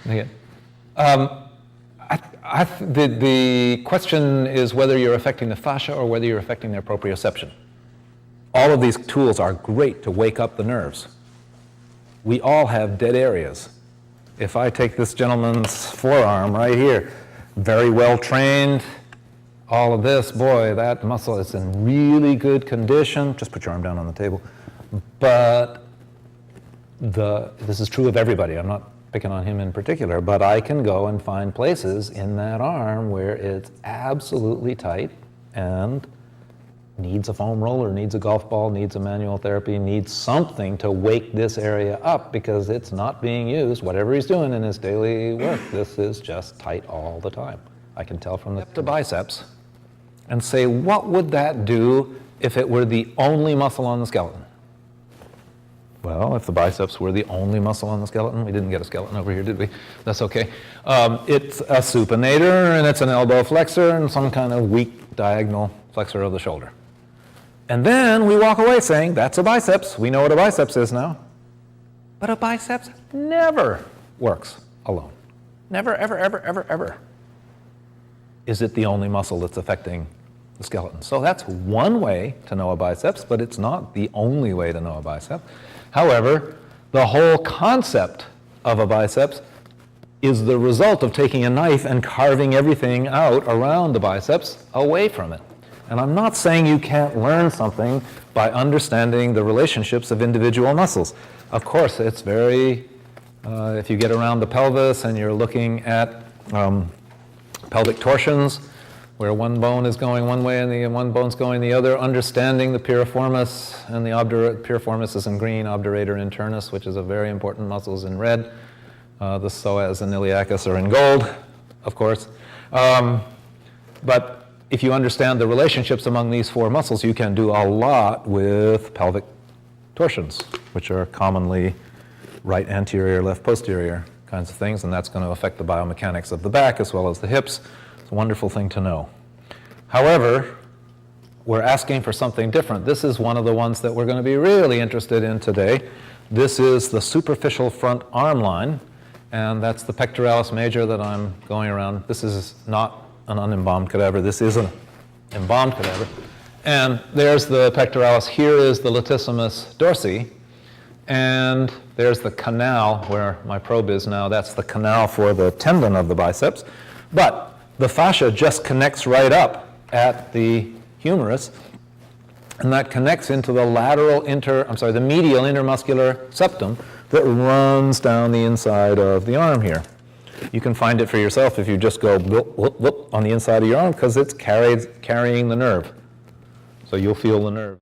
Yeah. The question is whether you're affecting the fascia or whether you're affecting their proprioception. All of these tools are great to wake up the nerves. We all have dead areas. If I take this gentleman's forearm right here, very well trained, all of this, boy, that muscle is in really good condition. Just put your arm down on the table. But this is true of everybody. I'm not picking on him in particular, but I can go and find places in that arm where it's absolutely tight and needs a foam roller, needs a golf ball, needs a manual therapy, needs something to wake this area up because it's not being used. Whatever he's doing in his daily work, this is just tight all the time. I can tell from the biceps and say, what would that do if it were the only muscle on the skeleton? Well, if the biceps were the only muscle on the skeleton, we didn't get a skeleton over here, did we? That's okay. It's a supinator, and it's an elbow flexor, and some kind of weak diagonal flexor of the shoulder. And then we walk away saying, that's a biceps. We know what a biceps is now. But a biceps never works alone. Never, ever, ever, ever, ever. Is it the only muscle that's affecting the skeleton? So that's one way to know a biceps, but it's not the only way to know a bicep. However, the whole concept of a biceps is the result of taking a knife and carving everything out around the biceps away from it. And I'm not saying you can't learn something by understanding the relationships of individual muscles. Of course, it's very, if you get around the pelvis and you're looking at pelvic torsions, where one bone is going one way and the one bone's going the other, understanding the piriformis, and the piriformis is in green, obturator internus, which is a very important muscle, is in red. The psoas and iliacus are in gold, of course. But if you understand the relationships among these four muscles, you can do a lot with pelvic torsions, which are commonly right anterior, left posterior kinds of things, and that's going to affect the biomechanics of the back as well as the hips. It's a wonderful thing to know. However, we're asking for something different. This is one of the ones that we're going to be really interested in today. This is the superficial front arm line, and that's the pectoralis major that I'm going around. This is not an unembalmed cadaver. This is an embalmed cadaver. And there's the pectoralis. Here is the latissimus dorsi. And there's the canal where my probe is now. That's the canal for the tendon of the biceps. But the fascia just connects right up at the humerus, and that connects into the the medial intermuscular septum that runs down the inside of the arm here. You can find it for yourself if you just go whoop, whoop, whoop on the inside of your arm, because it's carrying the nerve. So you'll feel the nerve.